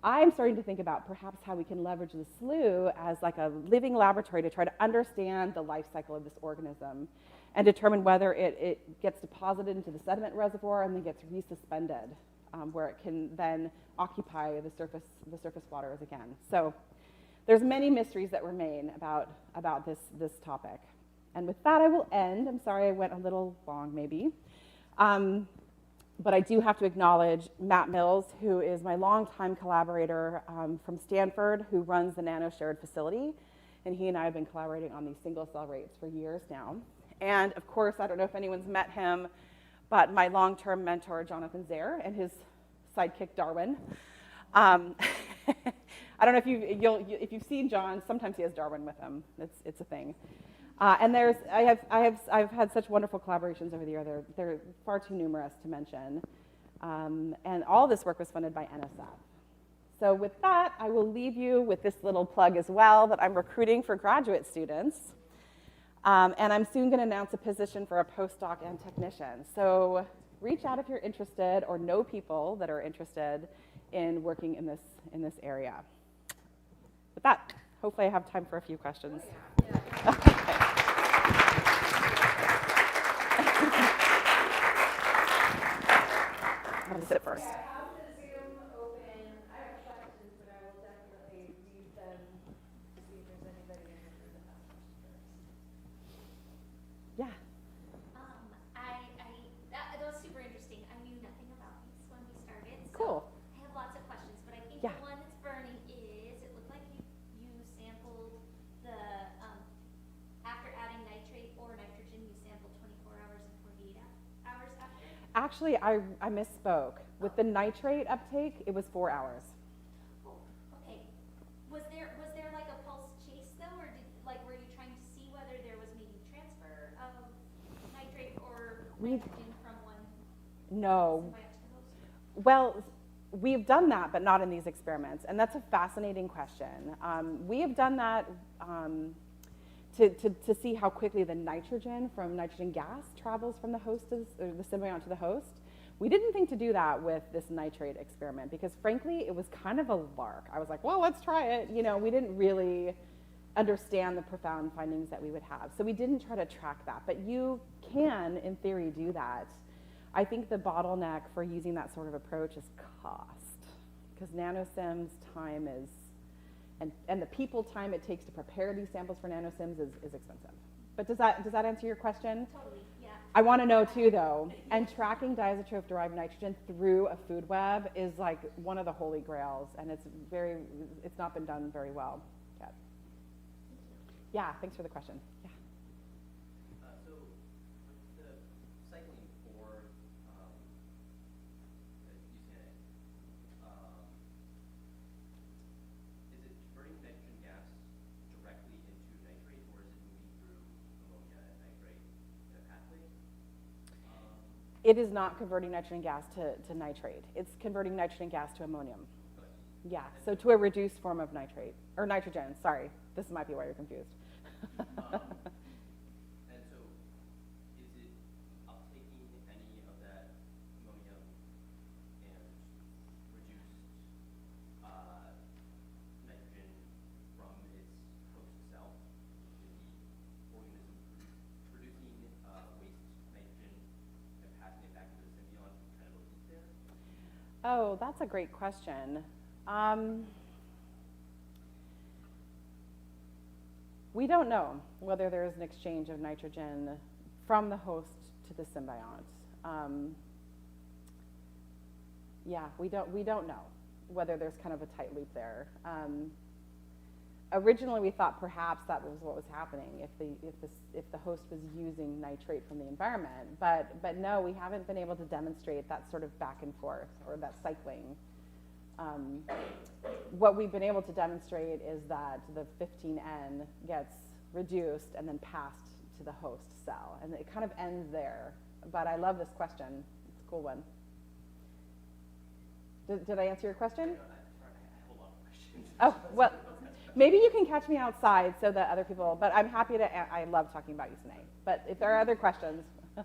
I'm starting to think about perhaps how we can leverage the slough as like a living laboratory to try to understand the life cycle of this organism and determine whether it gets deposited into the sediment reservoir and then gets resuspended, where it can then occupy the surface waters again. So there's many mysteries that remain about this topic. And with that, I will end. I'm sorry I went a little long, maybe. But I do have to acknowledge Matt Mills, who is my longtime collaborator from Stanford, who runs the Nano Shared facility. And he and I have been collaborating on these single-cell rates for years now. And of course, I don't know if anyone's met him, but my long-term mentor, Jonathan Zare, and his sidekick, Darwin. I don't know if you've seen John. Sometimes he has Darwin with him. It's a thing. And I've had such wonderful collaborations over the year. They're far too numerous to mention. And all this work was funded by NSF. So with that, I will leave you with this little plug as well, that I'm recruiting for graduate students. And I'm soon going to announce a position for a postdoc and technician. So reach out if you're interested or know people that are interested in working in this area. With that, hopefully I have time for a few questions. I'm going to sit first. How's the Zoom open? I have questions, but I will definitely read them to see if there's anybody interested in that question first. Yeah. That was super interesting. I knew nothing about these when we started. So Cool. I have lots of questions, but I think Yeah. the one that's burning is, it looked like you sampled the, after adding nitrate or nitrogen, you sampled 24 hours and 48 hours after? Actually, I misspoke. With the nitrate uptake, it was 4 hours. Oh, okay. Was there like a pulse chase though, or were you trying to see whether there was maybe transfer of nitrate or nitrogen from one No. symbiote to the host? Well, we've done that, but not in these experiments. And that's a fascinating question. We have done that to see how quickly the nitrogen from nitrogen gas travels from the host or the symbiont to the host. We didn't think to do that with this nitrate experiment because, frankly, it was kind of a lark. I was like, well, let's try it. You know, we didn't really understand the profound findings that we would have. So we didn't try to track that. But you can, in theory, do that. I think the bottleneck for using that sort of approach is cost, because nanosims time is, and the people time it takes to prepare these samples for nanosims is expensive. But does that answer your question? Totally, yeah. I want to know too, though, and tracking diazotrope-derived nitrogen through a food web is like one of the holy grails, and it's not been done very well yet. Yeah, thanks for the question. Yeah. So with the cycling for UCNA, is it converting nitrogen gas directly into nitrate, or is it moving through ammonia and nitrate in a pathway? It is not converting nitrogen gas to nitrate. It's converting nitrogen gas to ammonium. Okay. Yeah, so to a reduced form of nitrate, or nitrogen, sorry. This might be why you're confused. And so, is it uptaking any of that ammonium and reduced nitrogen from its host cell? Is the organism producing waste nitrogen and passing it back to the symbiont, kind of a loop there? Oh, that's a great question. We don't know whether there is an exchange of nitrogen from the host to the symbiont. Yeah, we don't know whether there's kind of a tight loop there. Originally, we thought perhaps that was what was happening if the host was using nitrate from the environment, but no, we haven't been able to demonstrate that sort of back and forth or that cycling. What we've been able to demonstrate is that the 15N gets reduced and then passed to the host cell, and it kind of ends there. But I love this question; it's a cool one. Did I answer your question? I have a lot of questions. Oh, well, maybe you can catch me outside so that other people, but I'm happy to, I love talking about Usine. But if there are other questions, I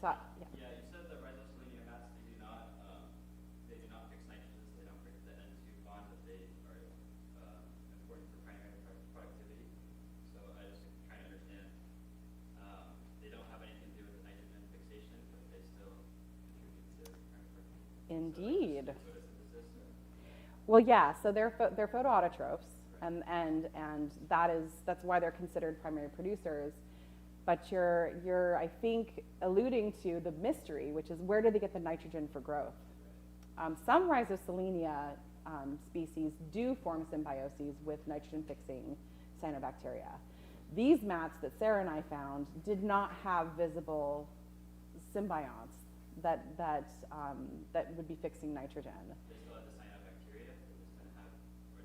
saw, yeah. Yeah, you said the rhizoselenium mats, they do not fix nitrogen, so they don't fix the N2 bond, but they are important for primary productivity. So I was trying to understand, they don't have anything to do with the nitrogen fixation, but they still contribute to primary productivity. Indeed. So photosynthesis or? Well, yeah, so they're photoautotrophs, and that's why they're considered primary producers. But you're I think alluding to the mystery, which is where do they get the nitrogen for growth? Some rhizoselenia species do form symbioses with nitrogen-fixing cyanobacteria. These mats that Sarah and I found did not have visible symbionts that would be fixing nitrogen. They still have the cyanobacteria, they just didn't have, or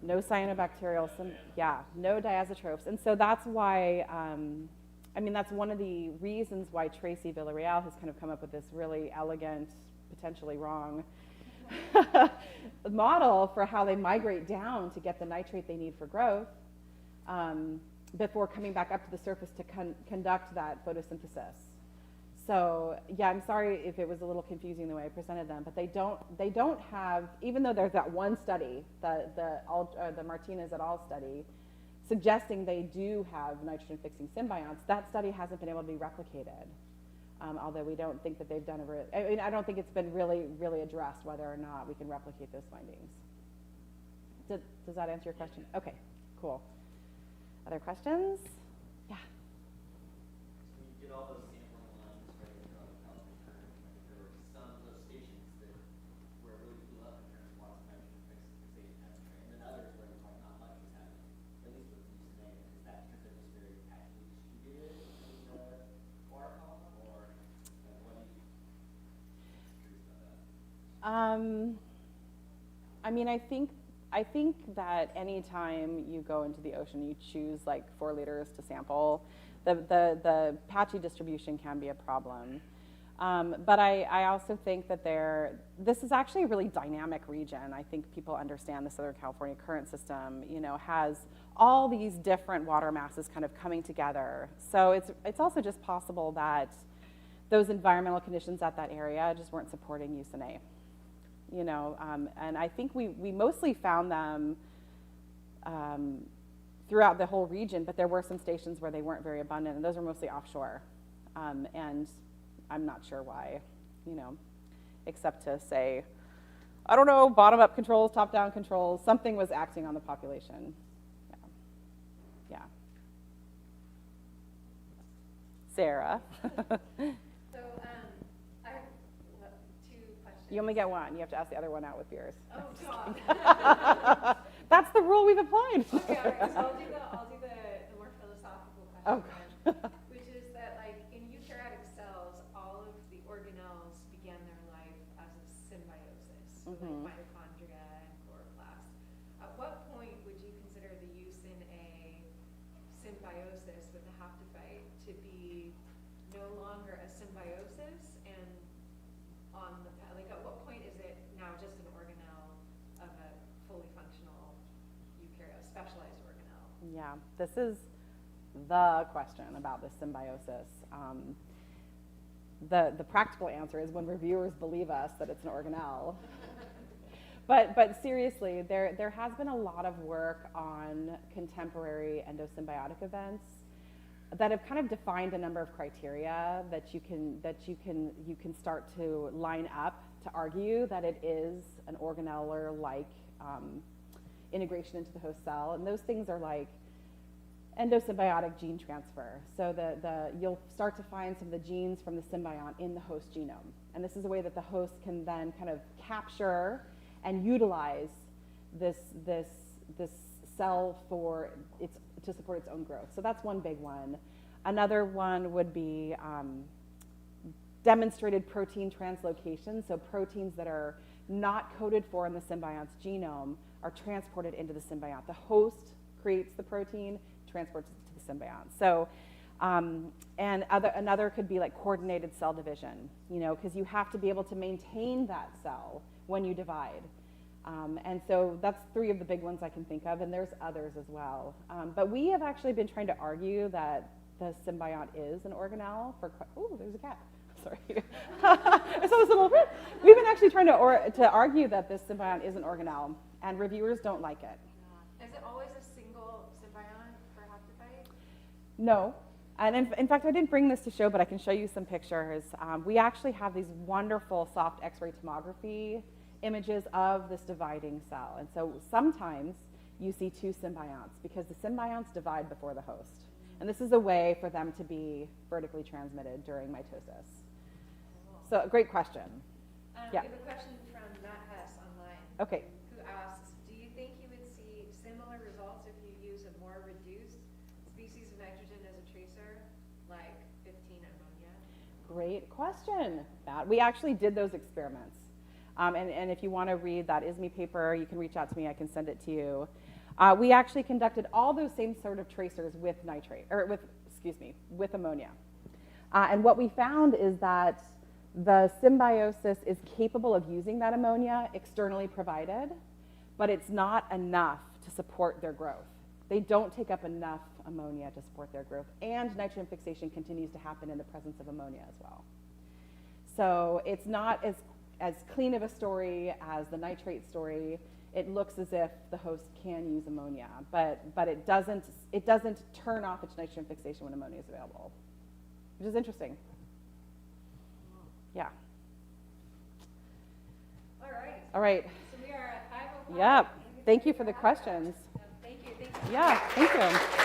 no cyanobacteria. No cyanobacterial, no diazotrophs. And so that's why, that's one of the reasons why Tracy Villarreal has kind of come up with this really elegant, potentially wrong model for how they migrate down to get the nitrate they need for growth before coming back up to the surface to conduct that photosynthesis. So yeah, I'm sorry if it was a little confusing the way I presented them, but they don't have, even though there's that one study, the Martinez et al. Study, suggesting they do have nitrogen-fixing symbionts. That study hasn't been able to be replicated, although we don't think that they've done I don't think it's been really addressed whether or not we can replicate those findings. Does that answer your question? Okay, cool. Other questions? Yeah. So you did all those sampling lines right throughout the California current. There were some of those stations that where it really blew up in terms of lots of nitrogen fixation happening, right? And then others where like not much was happening, at least with the Usine. Is that because they're just very actively distributed in the water column, or what do you curious about that? I think that anytime you go into the ocean, you choose like 4 liters to sample. The patchy distribution can be a problem. But I also think that this is actually a really dynamic region. I think people understand the Southern California current system, has all these different water masses kind of coming together. So it's also just possible that those environmental conditions at that area just weren't supporting Usine. And I think we mostly found them throughout the whole region, but there were some stations where they weren't very abundant, and those were mostly offshore. And I'm not sure why, except to say, I don't know, bottom-up controls, top-down controls, something was acting on the population. Yeah. Sarah. So, I have 2 questions. You only get one. You have to ask the other one out with beers. Oh, God. That's the rule we've applied. Okay, all right, so I'll do the more philosophical question. Oh, then, which is that, like, in eukaryotic cells, all of the organelles began their life as a symbiosis, so like mitochondria and chloroplasts. At what point would you consider the Usine A symbiosis with the haptophyte to be no longer a symbiosis, and at what point is it now just an organelle Yeah, this is the question about this symbiosis. The practical answer is when reviewers believe us that it's an organelle. But seriously, there has been a lot of work on contemporary endosymbiotic events that have kind of defined a number of criteria that you can start to line up to argue that it is an organelle-like integration into the host cell. And those things are like endosymbiotic gene transfer. So you'll start to find some of the genes from the symbiont in the host genome. And this is a way that the host can then kind of capture and utilize this cell to support its own growth. So that's one big one. Another one would be demonstrated protein translocation. So proteins that are not coded for in the symbiont's genome are transported into the symbiont. The host creates the protein, transports it to the symbiont. So, and another could be like coordinated cell division, because you have to be able to maintain that cell when you divide. And so that's 3 of the big ones I can think of, and there's others as well. But we have actually been trying to argue that the symbiont is an organelle for, oh, there's a cat. Sorry. I saw this little, we've been actually trying to argue that this symbiont is an organelle, and reviewers don't like it. Is it always a single symbiont for haplotype? No. And in fact, I didn't bring this to show, but I can show you some pictures. We actually have these wonderful soft X-ray tomography images of this dividing cell. And so sometimes you see 2 symbionts because the symbionts divide before the host. And this is a way for them to be vertically transmitted during mitosis. So, great question. Yeah. We have a question from Matt Hess online. Okay. Who asks, do you think you would see similar results if you use a more reduced species of nitrogen as a tracer, like 15 ammonia? Great question, Matt. We actually did those experiments. And if you want to read that ISME paper, you can reach out to me. I can send it to you. We actually conducted all those same sort of tracers with with ammonia. And what we found is that the symbiosis is capable of using that ammonia externally provided, but it's not enough to support their growth. They don't take up enough ammonia to support their growth, and nitrogen fixation continues to happen in the presence of ammonia as well. So it's not as clean of a story as the nitrate story. It looks as if the host can use ammonia, but it doesn't turn off its nitrogen fixation when ammonia is available, which is interesting. Yeah. All right. So we are at 5:05. Yep. Thank you for the questions. Thank you. Yeah, thank you.